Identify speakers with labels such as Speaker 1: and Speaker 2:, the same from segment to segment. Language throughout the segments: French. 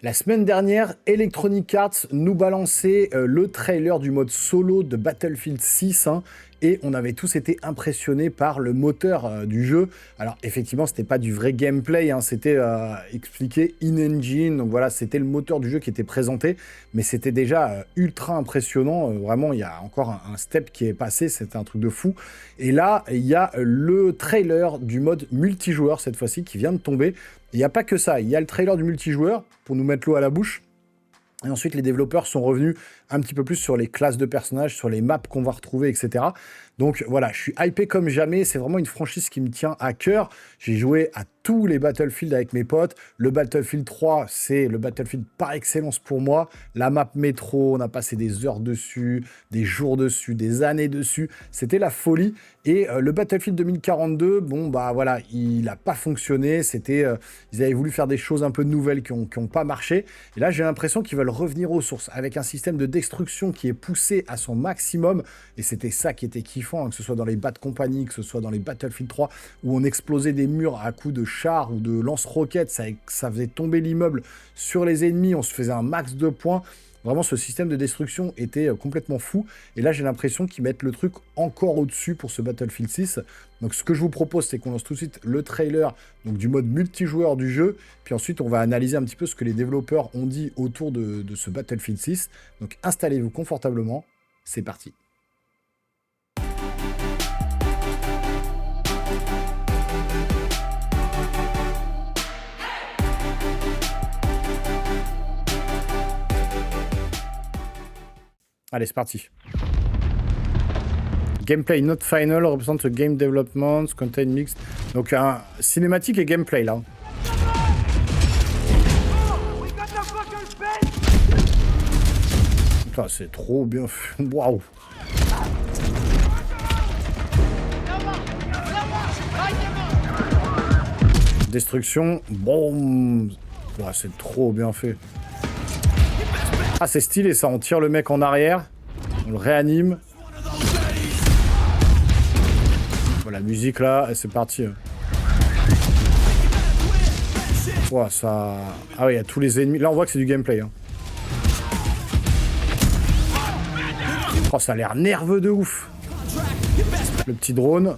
Speaker 1: La semaine dernière, Electronic Arts nous balançait le trailer du mode solo de Battlefield 6, hein, et on avait tous été impressionnés par le moteur du jeu. Alors effectivement, c'était pas du vrai gameplay, hein, c'était expliqué in-engine, donc voilà, c'était le moteur du jeu qui était présenté, mais c'était déjà ultra impressionnant. Vraiment, il y a encore un step qui est passé, c'était un truc de fou. Et là, il y a le trailer du mode multijoueur cette fois-ci qui vient de tomber. Il n'y a pas que ça, il y a le trailer du multijoueur pour nous mettre l'eau à la bouche. Et ensuite, les développeurs sont revenus un petit peu plus sur les classes de personnages, sur les maps qu'on va retrouver, etc. Donc voilà, je suis hypé comme jamais. C'est vraiment une franchise qui me tient à cœur. J'ai joué à tous les Battlefield avec mes potes. Le Battlefield 3, c'est le Battlefield par excellence pour moi. La map métro, on a passé des heures dessus, des jours dessus, des années dessus. C'était la folie. Et le Battlefield 2042, bon, bah voilà, il n'a pas fonctionné. Ils avaient voulu faire des choses un peu nouvelles qui ont pas marché. Et là, j'ai l'impression qu'ils veulent revenir aux sources avec un système de destruction qui est poussé à son maximum. Et c'était ça qui était kiffant, hein, que ce soit dans les Bad Company, que ce soit dans les Battlefield 3, où on explosait des murs à coups de chars ou de lance-roquettes. Ça faisait tomber l'immeuble sur les ennemis. On se faisait un max de points. Vraiment, ce système de destruction était complètement fou. Et là, j'ai l'impression qu'ils mettent le truc encore au-dessus pour ce Battlefield 6. Donc, ce que je vous propose, c'est qu'on lance tout de suite le trailer donc, du mode multijoueur du jeu. Puis ensuite, on va analyser un petit peu ce que les développeurs ont dit autour de ce Battlefield 6. Donc, installez-vous confortablement. C'est parti. Allez, c'est parti. Gameplay not final represent the game development, content mixed. Donc un cinématique et gameplay là. Putain, c'est trop bien fait. Waouh. Destruction. Bon. Ouais, c'est trop bien fait. Ah, c'est stylé ça, on tire le mec en arrière, on le réanime. Voilà, la musique là, et c'est parti. Wow, ça... Ah oui, il y a tous les ennemis. Là, on voit que c'est du gameplay. Hein. Oh, ça a l'air nerveux de ouf. Le petit drone.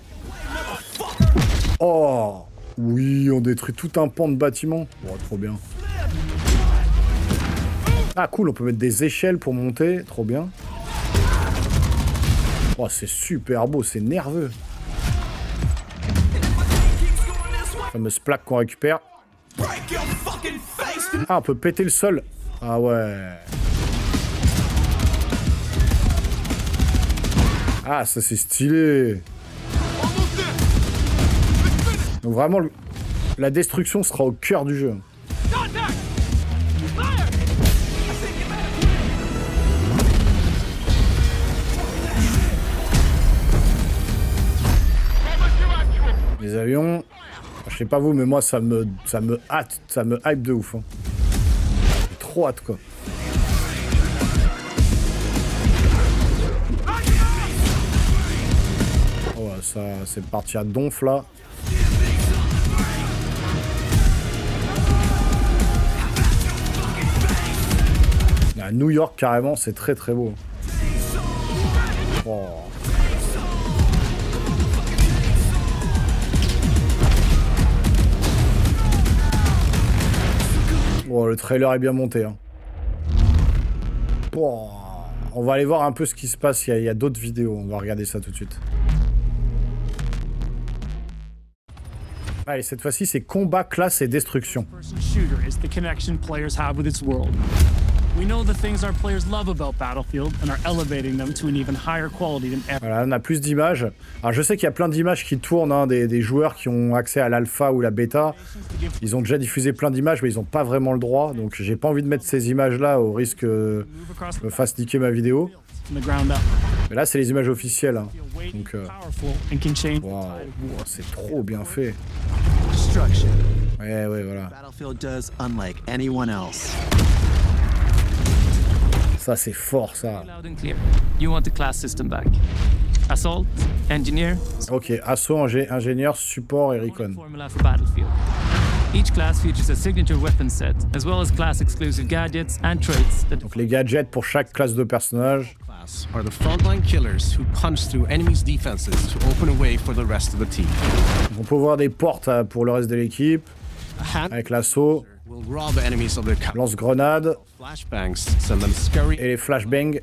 Speaker 1: Oh, oui, on détruit tout un pan de bâtiment. Oh, trop bien. Ah cool, on peut mettre des échelles pour monter, trop bien. Oh, c'est super beau, c'est nerveux. La fameuse plaque qu'on récupère. Ah, on peut péter le sol. Ah ouais. Ah, ça c'est stylé. Donc vraiment, la destruction sera au cœur du jeu. Les avions, je sais pas vous, mais moi ça me hâte, ça me hype de ouf. Hein. J'ai trop hâte quoi. Oh, ça, c'est parti à donf là. À New York carrément, c'est très très beau. Oh. Oh, le trailer est bien monté. Hein. Oh, on va aller voir un peu ce qui se passe. Il y a d'autres vidéos. On va regarder ça tout de suite. Allez, cette fois-ci, c'est combat, classe et destruction. Voilà, on a plus d'images. Alors je sais qu'il y a plein d'images qui tournent, hein, des joueurs qui ont accès à l'alpha ou la bêta. Ils ont déjà diffusé plein d'images, mais ils n'ont pas vraiment le droit. Donc j'ai pas envie de mettre ces images-là au risque que je me fasse niquer ma vidéo. Mais là, c'est les images officielles. Hein. Donc, wow, c'est trop bien fait. Ouais, voilà. Ça, c'est fort, ça. Ok, assaut, ingénieur, support et recon.
Speaker 2: Each class features a signature weapon set, as well as class-exclusive gadgets and traits that
Speaker 1: Donc les gadgets pour chaque classe de personnage.
Speaker 3: Are the frontline killers who punch through enemies' defenses to open a way for the rest of the team.
Speaker 1: On peut voir des portes pour le reste de l'équipe. Avec l'assaut,
Speaker 3: Will rob enemies of their
Speaker 1: lance-grenade
Speaker 3: flashbangs, send them scurrying.
Speaker 1: et les flashbangs.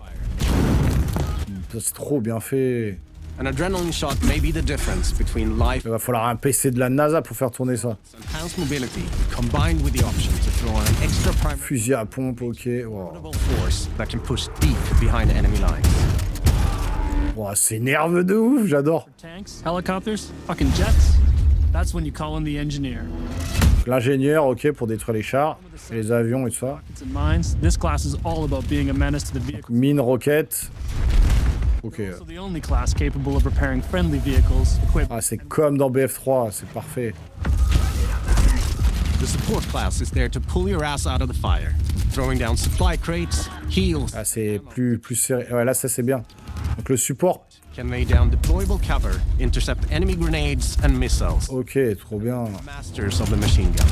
Speaker 1: Ça, c'est trop bien fait.
Speaker 3: An adrenaline shot may be the difference between life
Speaker 1: Il va falloir un PC de la NASA pour faire tourner ça.
Speaker 3: and enhanced mobility, combined with the option to throw on an extra primary
Speaker 1: Fusil à pompe, ok. Wow.
Speaker 3: force that can push deep behind enemy lines.
Speaker 1: Wow, c'est nerveux de ouf, j'adore.
Speaker 2: tanks, helicopters, fucking jets. That's when you call in the engineer.
Speaker 1: L'ingénieur, ok, pour détruire les chars, et les avions et tout ça.
Speaker 2: Rockets and mines. This class is all about being a menace to the vehicle.
Speaker 1: Mine, roquette. Ok.
Speaker 2: So the only class capable of repairing friendly vehicles equipped.
Speaker 1: Ah, c'est comme dans BF3, c'est parfait.
Speaker 3: The support class is there to pull your ass out of the fire, throwing down supply crates, heals,
Speaker 1: Ah, c'est plus serré. Ouais, là, ça c'est bien. Donc le support.
Speaker 3: can lay down deployable cover, intercept enemy grenades and missiles.
Speaker 1: Ok, trop bien.
Speaker 3: Masters of the machine gun.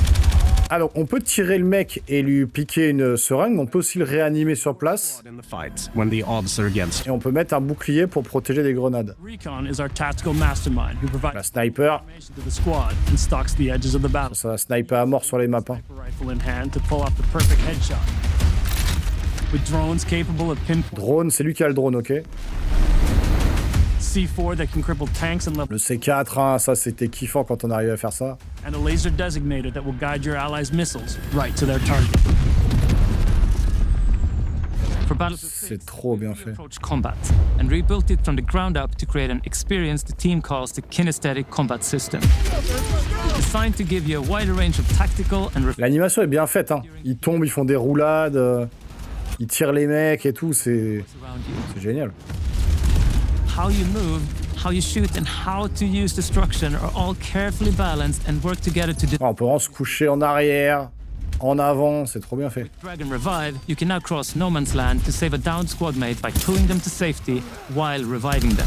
Speaker 1: Ah, donc on peut tirer le mec et lui piquer une seringue, mais on peut aussi le réanimer sur place.
Speaker 3: In the fight, when the odds are against
Speaker 1: Et on peut mettre un bouclier pour protéger des grenades.
Speaker 2: Recon is our tactical mastermind who provides
Speaker 1: La sniper,
Speaker 2: information to the squad and stalks the edges of the battle.
Speaker 1: ça va sniper à mort sur les maps. Hein.
Speaker 2: Rifle in hand to pull off the perfect headshot. With drones capable of pinpoint
Speaker 1: Drone, c'est lui qui a le drone, ok.
Speaker 2: C4 that can cripple tanks and level,
Speaker 1: Le C4, hein, ça c'était kiffant quand on arrivait à faire ça.
Speaker 2: and a laser designator that will guide your allies' missiles right to their target. For Battlefield 6,
Speaker 1: C'est trop bien fait.
Speaker 2: approach combat and rebuilt it from the ground up to create an experience the team calls the kinesthetic combat system. Designed to give you a wider range of tactical and
Speaker 1: L'animation est bien faite, hein. Ils tombent, ils font des roulades, ils tirent les mecs et tout, c'est
Speaker 2: around you.
Speaker 1: génial.
Speaker 2: How you move, how you shoot, and how to use destruction are all carefully balanced and work together to
Speaker 1: Ah, on peut vraiment se coucher en arrière, en avant, c'est trop bien fait.
Speaker 2: drag and revive. You can now cross no man's land to save a downed squad mate by pulling them to safety while reviving them.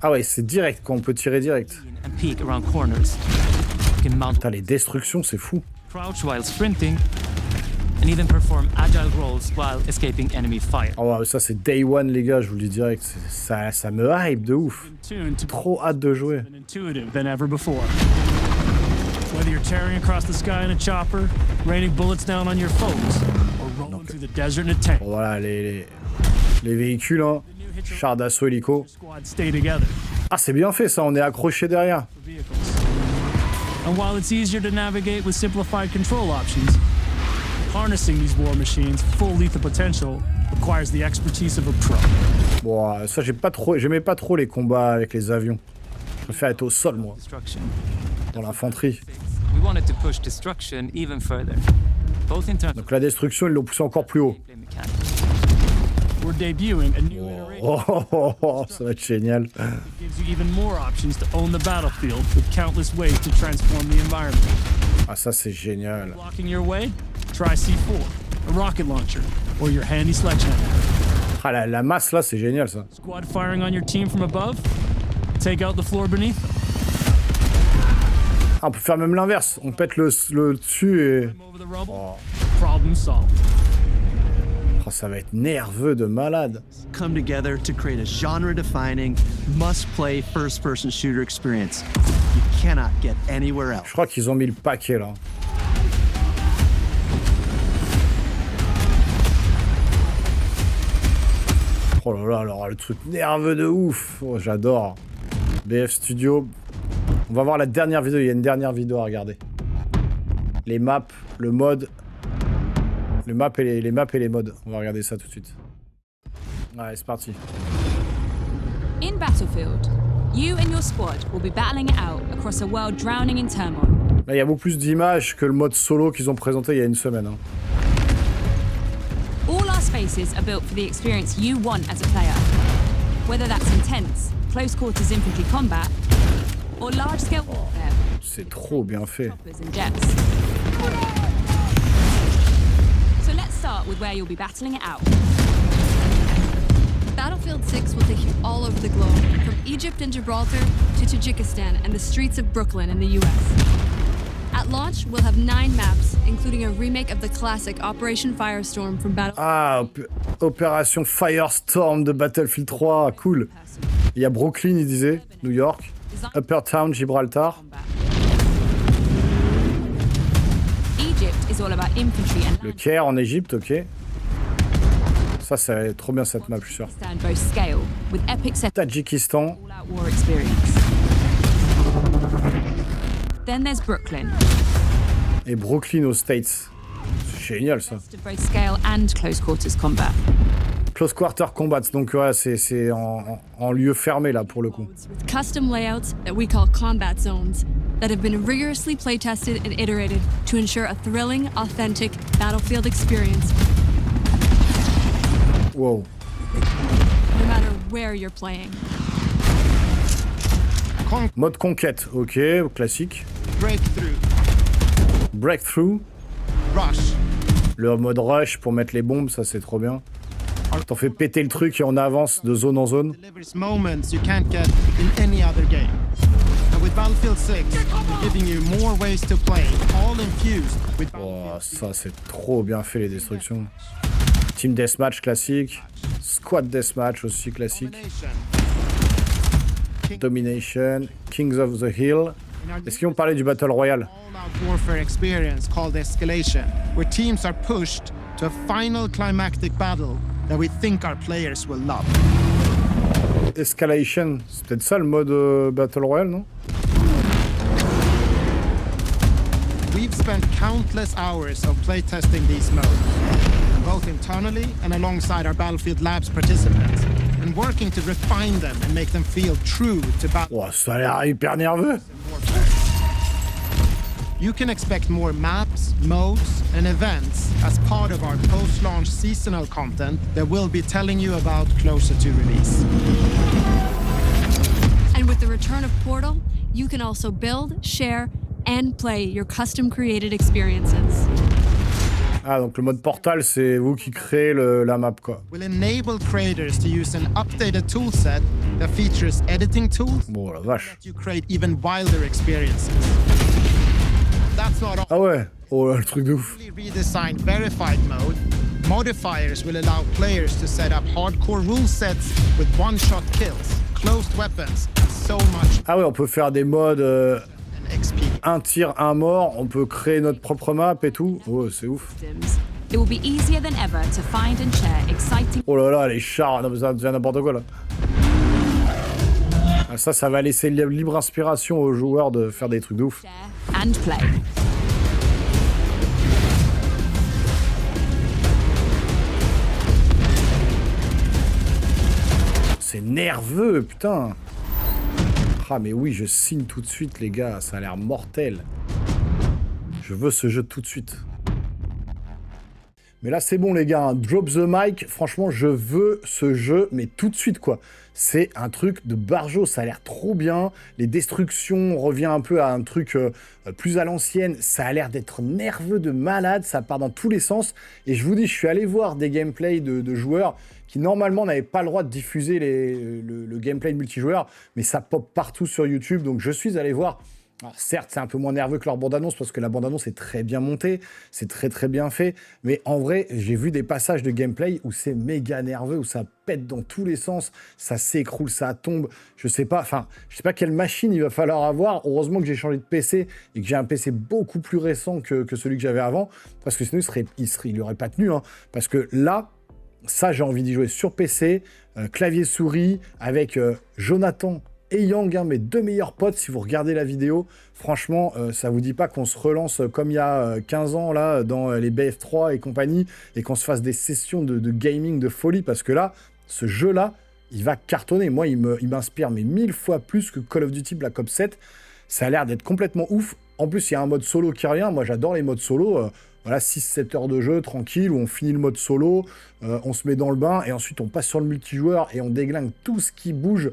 Speaker 1: Ah ouais, c'est direct, quand on peut tirer direct.
Speaker 2: And peek around corners. You can mount
Speaker 1: Putain, les destructions, c'est fou.
Speaker 2: crouch while sprinting, and even perform agile rolls while escaping enemy fire.
Speaker 1: Ah ouais, ça c'est day one, les gars, je vous le dis direct. Ça me hype de ouf.
Speaker 2: Tuned to
Speaker 1: Trop hâte de jouer.
Speaker 2: and intuitive than ever before. Whether you're tearing across the sky in a chopper, raining bullets down on your foes, or rolling through the desert in a tank,
Speaker 1: Bon, voilà, les véhicules, hein. Chars d'assaut hélico.
Speaker 2: squad stay together.
Speaker 1: Ah, c'est bien fait ça, on est accroché derrière.
Speaker 2: Vehicles. And while it's easier to navigate with simplified control options, harnessing these war machines' full lethal potential requires the expertise of a pro.
Speaker 1: Bon, ça, j'aimais pas trop les combats avec les avions. Je préfère être au sol, moi,
Speaker 2: Destruction.
Speaker 1: dans l'infanterie.
Speaker 2: We wanted to push destruction even further, both in terms of
Speaker 1: Donc la destruction, ils l'ont poussé encore plus haut.
Speaker 2: gameplay mechanics. We're debuting a new iteration
Speaker 1: Oh, ça va être génial.
Speaker 2: that gives you even more options to own the battlefield with countless ways to transform the environment.
Speaker 1: Ah, ça, c'est génial.
Speaker 2: Blocking your way? Try C4, a rocket launcher, or your handy sledgehammer.
Speaker 1: Ah, la masse, là, c'est génial, ça.
Speaker 2: Squad firing on your team from above? Take out the floor beneath them.
Speaker 1: Ah, on peut faire même l'inverse. On pète le dessus et...
Speaker 2: Over the rubble? Problem solved.
Speaker 1: Oh, ça va être nerveux de malade.
Speaker 4: Come together to create a genre-defining, must-play first-person shooter experience you cannot get anywhere else.
Speaker 1: Je crois qu'ils ont mis le paquet, là. Oh là là, alors le truc nerveux de ouf. Oh, j'adore. BF Studio. On va voir la dernière vidéo. Il y a une dernière vidéo à regarder. Les maps, le mode. Les maps et les modes. On va regarder ça tout de suite. Ouais, c'est parti.
Speaker 5: In Battlefield, you and your squad will be battling it out across a world drowning in turmoil.
Speaker 1: Là, il y a beaucoup plus d'images que le mode solo qu'ils ont présenté il y a une semaine. Hein.
Speaker 5: All our spaces are built for the experience you want as a player. Whether that's intense, close quarters infantry combat, or large scale warfare,
Speaker 1: C'est trop bien fait.
Speaker 5: choppers and jets. So let's start with where you'll be battling it out.
Speaker 6: Battlefield 6 will take you all over the globe, from Egypt and Gibraltar to Tajikistan and the streets of Brooklyn in the US. At launch, we'll have 9 maps, including a remake of the classic Operation Firestorm from Battle.
Speaker 1: Ah, Opération Firestorm de Battlefield 3, cool. Il y a Brooklyn, il disait, New York. Upper Town, Gibraltar.
Speaker 5: Egypt is all about infantry and
Speaker 1: Le Caire en Égypte, ok. Ça, c'est trop bien cette map, je suis sûr.
Speaker 5: stand both scale with epic set
Speaker 1: Tadjikistan.
Speaker 5: all-out war experience. Then there's Brooklyn,
Speaker 1: Et Brooklyn aux States. C'est génial, ça.
Speaker 5: to both scale and close quarters combat.
Speaker 1: Close Quarter Combats, donc ouais, c'est en lieu fermé, là, pour le coup.
Speaker 6: With custom layouts that we call combat zones that have been rigorously playtested and iterated to ensure a thrilling, authentic battlefield experience
Speaker 1: Wow.
Speaker 6: no matter where you're playing.
Speaker 1: Mode conquête, ok, classique.
Speaker 3: Breakthrough.
Speaker 1: Breakthrough.
Speaker 3: Rush.
Speaker 1: Le mode rush pour mettre les bombes, ça c'est trop bien. T'en fais péter le truc et on avance de zone en zone.
Speaker 3: Delivers moments you can't get in any other game. And with Battlefield 6, we're giving you more ways to play, all infused with
Speaker 1: Oh, ça c'est trop bien fait les destructions. Team Deathmatch classique. Squad Deathmatch aussi classique. Domination. Kings of the Hill. Est-ce qu'ils ont parlé du Battle Royale?
Speaker 3: all-out warfare experience called Escalation, where teams are pushed to a final climactic battle that we think our players will love.
Speaker 1: Escalation, c'est peut-être ça le mode Battle Royale, non?
Speaker 3: We've spent countless hours of playtesting these modes, both internally and alongside our Battlefield Labs participants, and working to refine them and make them feel true to battle
Speaker 1: Oh, ça a l'air hyper nerveux.
Speaker 3: warfare. You can expect more maps, modes, and events as part of our post-launch seasonal content that we'll be telling you about closer to release.
Speaker 6: And with the return of Portal, you can also build, share, and play your custom-created experiences.
Speaker 1: Ah, donc le mode Portal, c'est vous qui créez la map, quoi.
Speaker 3: Will enable creators to use an updated toolset that features editing tools
Speaker 1: Bon, la vache.
Speaker 3: that you create even wilder experiences. That's not all.
Speaker 1: Ah ouais. Oh là, le truc de ouf.
Speaker 3: Redesigned verified mode, modifiers will allow players to set up hardcore rule sets with one-shot kills, closed weapons, and so much
Speaker 1: Ah ouais, on peut faire des modes
Speaker 3: XP.
Speaker 1: un tir, un mort. On peut créer notre propre map et tout. Oh, c'est ouf.
Speaker 5: Systems. It will be easier than ever to find and share exciting
Speaker 1: Oh là là, les chars. Non, mais ça devient n'importe quoi, là. Ah, ça va laisser libre inspiration aux joueurs de faire des trucs de ouf.
Speaker 5: share and play.
Speaker 1: C'est nerveux, putain. Ah mais oui, je signe tout de suite, les gars. Ça a l'air mortel. Je veux ce jeu tout de suite. Mais là, c'est bon, les gars. Hein. Drop the mic. Franchement, je veux ce jeu, mais tout de suite, quoi. C'est un truc de barjo. Ça a l'air trop bien. Les destructions, on revient un peu à un truc plus à l'ancienne. Ça a l'air d'être nerveux de malade. Ça part dans tous les sens. Et je vous dis, je suis allé voir des gameplays de joueurs qui, normalement, n'avaient pas le droit de diffuser le gameplay de multijoueur. Mais ça pop partout sur YouTube. Donc, je suis allé voir. Alors, certes, c'est un peu moins nerveux que leur bande-annonce parce que la bande-annonce est très bien montée, c'est très très bien fait, mais en vrai, j'ai vu des passages de gameplay où c'est méga nerveux, où ça pète dans tous les sens, ça s'écroule, ça tombe, je sais pas quelle machine il va falloir avoir. Heureusement que j'ai changé de PC et que j'ai un PC beaucoup plus récent que celui que j'avais avant, parce que sinon il aurait pas tenu, hein, parce que là, ça j'ai envie d'y jouer sur PC, clavier souris, avec Jonathan et Yang, hein, mes deux meilleurs potes, si vous regardez la vidéo, franchement, ça vous dit pas qu'on se relance comme il y a 15 ans, là, dans les BF3 et compagnie, et qu'on se fasse des sessions de gaming de folie, parce que là, ce jeu-là, il va cartonner. Moi, il m'inspire, mais 1000 fois plus que Call of Duty Black Ops 7. Ça a l'air d'être complètement ouf. En plus, il y a un mode solo qui revient. Moi, j'adore les modes solo. Voilà, 6-7 heures de jeu, tranquille, où on finit le mode solo, on se met dans le bain, et ensuite, on passe sur le multijoueur, et on déglingue tout ce qui bouge.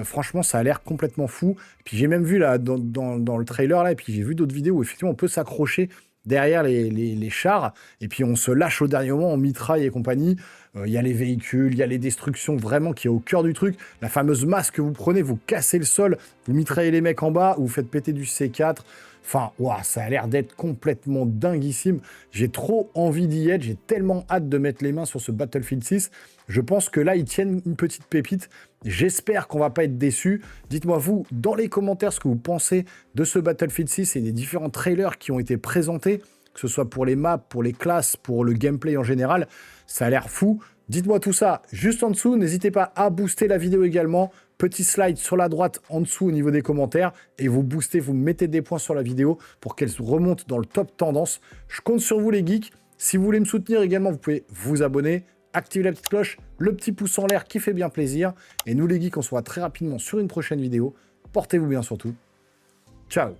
Speaker 1: Franchement, ça a l'air complètement fou. Puis j'ai même vu là dans le trailer là, et puis j'ai vu d'autres vidéos où effectivement on peut s'accrocher derrière les chars, et puis on se lâche au dernier moment, on mitraille et compagnie. Il y a les véhicules, il y a les destructions vraiment qui est au cœur du truc. La fameuse masse que vous prenez, vous cassez le sol, vous mitraillez les mecs en bas, vous faites péter du C4. Enfin, ouah, ça a l'air d'être complètement dinguissime. J'ai trop envie d'y être, j'ai tellement hâte de mettre les mains sur ce Battlefield 6. Je pense que là, ils tiennent une petite pépite. J'espère qu'on va pas être déçus. Dites-moi, vous, dans les commentaires, ce que vous pensez de ce Battlefield 6 et des différents trailers qui ont été présentés, que ce soit pour les maps, pour les classes, pour le gameplay en général. Ça a l'air fou. Dites-moi tout ça juste en dessous. N'hésitez pas à booster la vidéo également. Petit slide sur la droite en dessous au niveau des commentaires. Et vous boostez, vous mettez des points sur la vidéo pour qu'elle remonte dans le top tendance. Je compte sur vous les geeks. Si vous voulez me soutenir également, vous pouvez vous abonner, activer la petite cloche, le petit pouce en l'air qui fait bien plaisir. Et nous les geeks, on se voit très rapidement sur une prochaine vidéo. Portez-vous bien surtout. Ciao.